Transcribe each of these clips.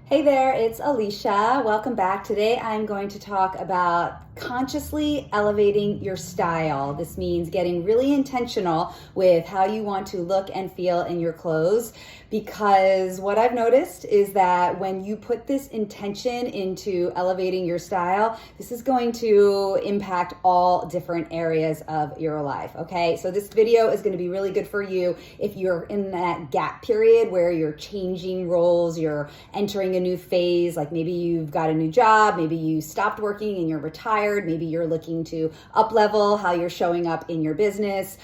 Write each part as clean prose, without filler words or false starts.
Hey there, it's Alicia. Welcome back. Today I'm going to talk about consciously elevating your style. This means getting really intentional with how you want to look and feel in your clothes, because what I've noticed is that when you put this intention into elevating your style, this is going to impact all different areas of your life, okay? So this video is going to be really good for you if you're in that gap period where you're changing roles, you're entering a new phase, like maybe you've got a new job, maybe you stopped working and you're retired, maybe you're looking to up level how you're showing up in your business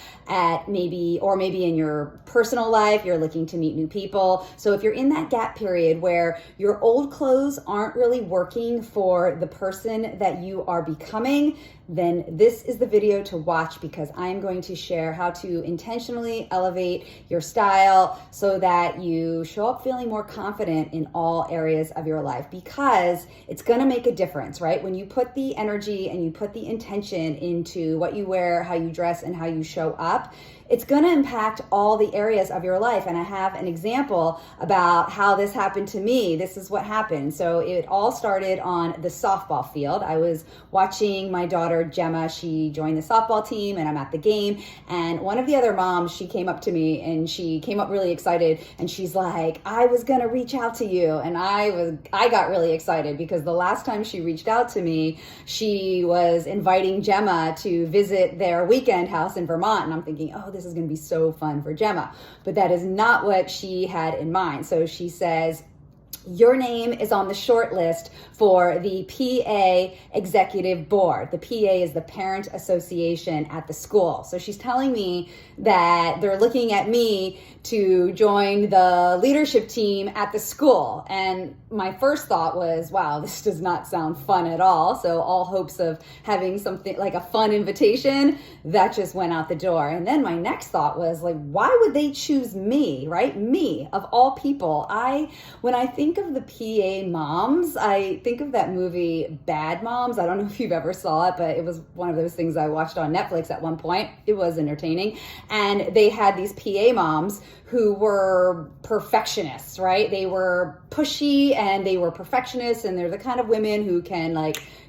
maybe in your personal life, you're looking to meet new people. So if you're in that gap period where your old clothes aren't really working for the person that you are becoming, then this is the video to watch, because I'm going to share how to intentionally elevate your style so that you show up feeling more confident in all areas of your life, because it's going to make a difference, right? When you put the energy and you put the intention into what you wear, how you dress, and how you show up, it's going to impact all the areas of your life. And I have an example about how this happened to me. This is what happened. So it all started on the softball field. I was watching my daughter, Gemma. She joined the softball team and I'm at the game. And one of the other moms, she came up to me and she came up really excited. And she's like, I was going to reach out to you. And I got really excited because the last time she reached out to me, she was inviting Gemma to visit their weekend house in Vermont. And I'm thinking, oh, this is going to be so fun for Gemma. But that is not what she had in mind. So she says, your name is on the short list for the PA executive board. The PA is the parent association at the school. So she's telling me that they're looking at me to join the leadership team at the school. And my first thought was, wow, this does not sound fun at all. So all hopes of having something like a fun invitation, that just went out the door. And then my next thought was like, why would they choose me, right? Me, of all people. When I think of the PA moms, I think of that movie Bad Moms. I don't know if you've ever saw it, but it was one of those things I watched on Netflix at one point. It was entertaining. And they had these PA moms who were perfectionists, right? They were pushy and they were perfectionists, and they're the kind of women who can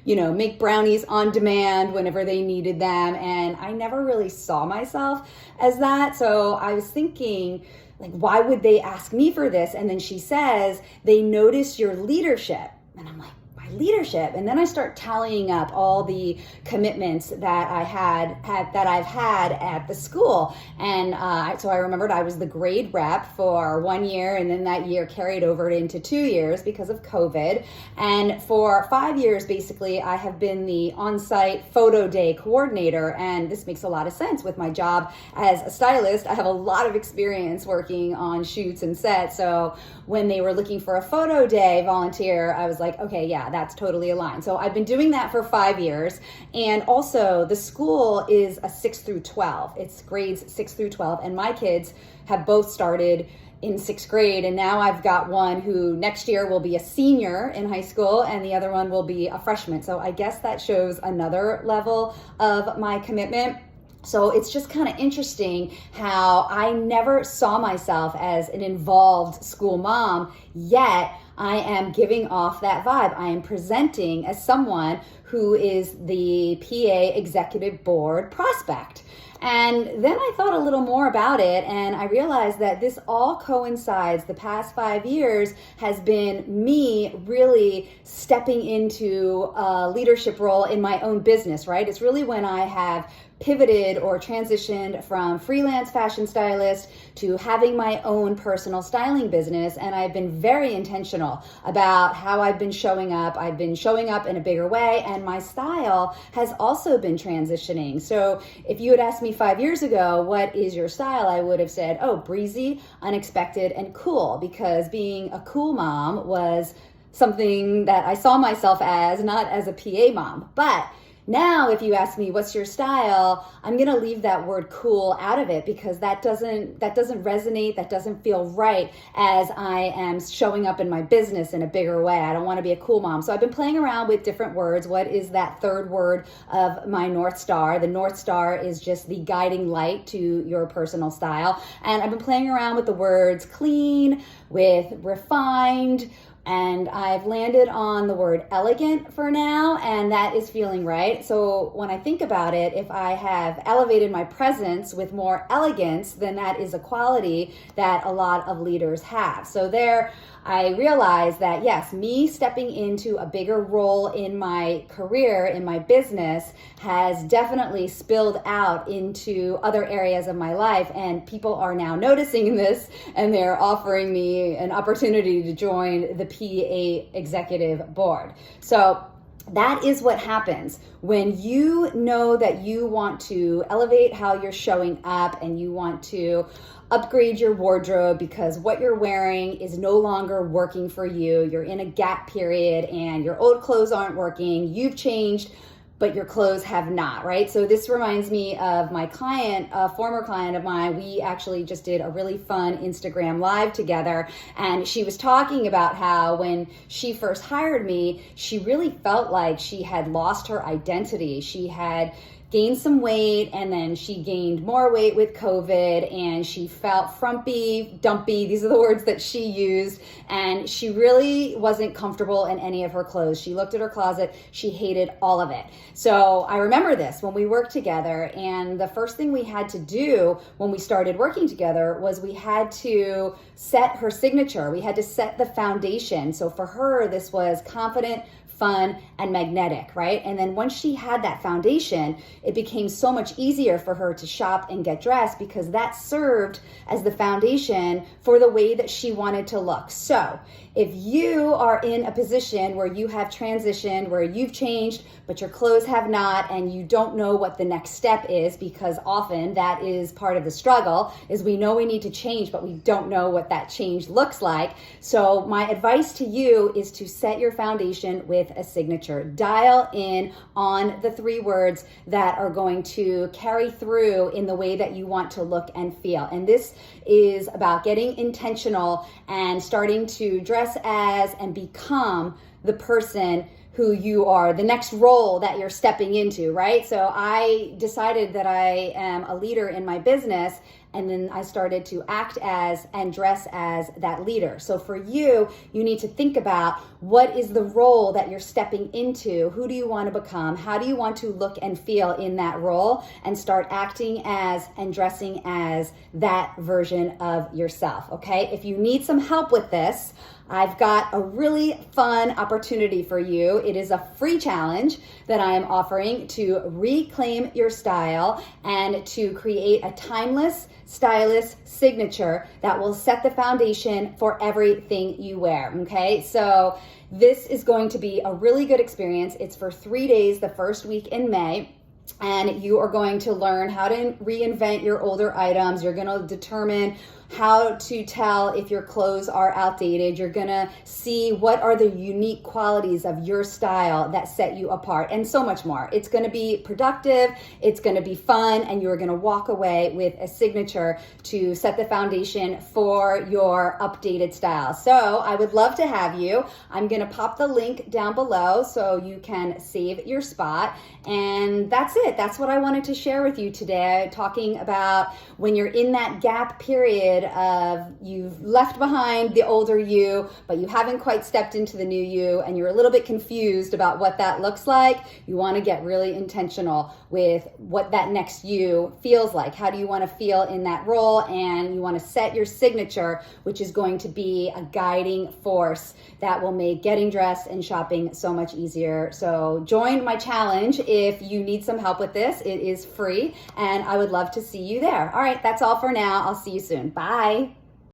make brownies on demand whenever they needed them. And I never really saw myself as that. So I was thinking, like, why would they ask me for this? And then she says, they notice your leadership. And I'm like, my leadership? And then I start tallying up all the commitments that I've had at the school. And so I remembered I was the grade rep for 1 year, and then that year carried over into 2 years because of COVID. And for 5 years, basically, I have been the on-site photo day coordinator. And this makes a lot of sense with my job as a stylist. I have a lot of experience working on shoots and sets. So when they were looking for a photo day volunteer, I was like, okay, yeah, that's totally aligned. So I've been doing that for 5 years. And also the school is a 6 through 12. It's grades 6 through 12. And my kids have both started in 6th grade. And now I've got one who next year will be a senior in high school and the other one will be a freshman. So I guess that shows another level of my commitment. So it's just kind of interesting how I never saw myself as an involved school mom, yet I am giving off that vibe. I am presenting as someone who is the PA executive board prospect. And then I thought a little more about it, and I realized that this all coincides. The past 5 years has been me really stepping into a leadership role in my own business, right? It's really when I have pivoted or transitioned from freelance fashion stylist to having my own personal styling business. And I've been very intentional about how I've been showing up. I've been showing up in a bigger way, and my style has also been transitioning. So if you had asked me 5 years ago, what is your style? I would have said, oh, breezy, unexpected, and cool, because being a cool mom was something that I saw myself as, not as a PA mom. But now, if you ask me, what's your style? I'm going to leave that word cool out of it, because that doesn't resonate. That doesn't feel right as I am showing up in my business in a bigger way. I don't want to be a cool mom. So I've been playing around with different words. What is that third word of my North Star? The North Star is just the guiding light to your personal style. And I've been playing around with the words clean, with refined, And I've landed on the word elegant for now, and that is feeling right. So when I think about it, if I have elevated my presence with more elegance, then that is a quality that a lot of leaders have. So there, I realized that yes, me stepping into a bigger role in my career, in my business, has definitely spilled out into other areas of my life, and people are now noticing this, and they're offering me an opportunity to join the PA executive board. So that is what happens when you know that you want to elevate how you're showing up and you want to upgrade your wardrobe because what you're wearing is no longer working for you. You're in a gap period and your old clothes aren't working. You've changed, but your clothes have not, right? So this reminds me of my client, a former client of mine. We actually just did a really fun Instagram live together, and she was talking about how when she first hired me, she really felt like she had lost her identity. She had gained some weight, and then she gained more weight with COVID, and she felt frumpy, dumpy. These are the words that she used, and she really wasn't comfortable in any of her clothes. She looked at her closet, she hated all of it. So I remember this when we worked together, and the first thing we had to do when we started working together was we had to set her signature. We had to set the foundation. So for her, this was confident, fun, and magnetic, right? And then once she had that foundation, it became so much easier for her to shop and get dressed because that served as the foundation for the way that she wanted to look. So if you are in a position where you have transitioned, where you've changed, but your clothes have not, and you don't know what the next step is, because often that is part of the struggle, is we know we need to change, but we don't know what that change looks like. So my advice to you is to set your foundation with a signature. Dial in on the 3 words that are going to carry through in the way that you want to look and feel. And this is about getting intentional and starting to dress as and become the person who you are, the next role that you're stepping into, right? So I decided that I am a leader in my business, and then I started to act as and dress as that leader. So for you, you need to think about what is the role that you're stepping into? Who do you want to become? How do you want to look and feel in that role? And start acting as and dressing as that version of yourself, okay? If you need some help with this, I've got a really fun opportunity for you. It is a free challenge that I am offering to reclaim your style and to create a timeless, stylish signature that will set the foundation for everything you wear, okay? So this is going to be a really good experience. It's for 3 days, the first week in May. And you are going to learn how to reinvent your older items. You're going to determine how to tell if your clothes are outdated. You're going to see what are the unique qualities of your style that set you apart, and so much more. It's going to be productive, it's going to be fun, and you're going to walk away with a signature to set the foundation for your updated style. So I would love to have you. I'm going to pop the link down below so you can save your spot. And that's it. That's what I wanted to share with you today, talking about when you're in that gap period of you've left behind the older you, but you haven't quite stepped into the new you, and you're a little bit confused about what that looks like. You want to get really intentional with what that next you feels like. How do you want to feel in that role? And you want to set your signature, which is going to be a guiding force that will make getting dressed and shopping so much easier. So join my challenge if you need some help with this. It is free, and I would love to see you there. All right, that's all for now. I'll see you soon. Bye.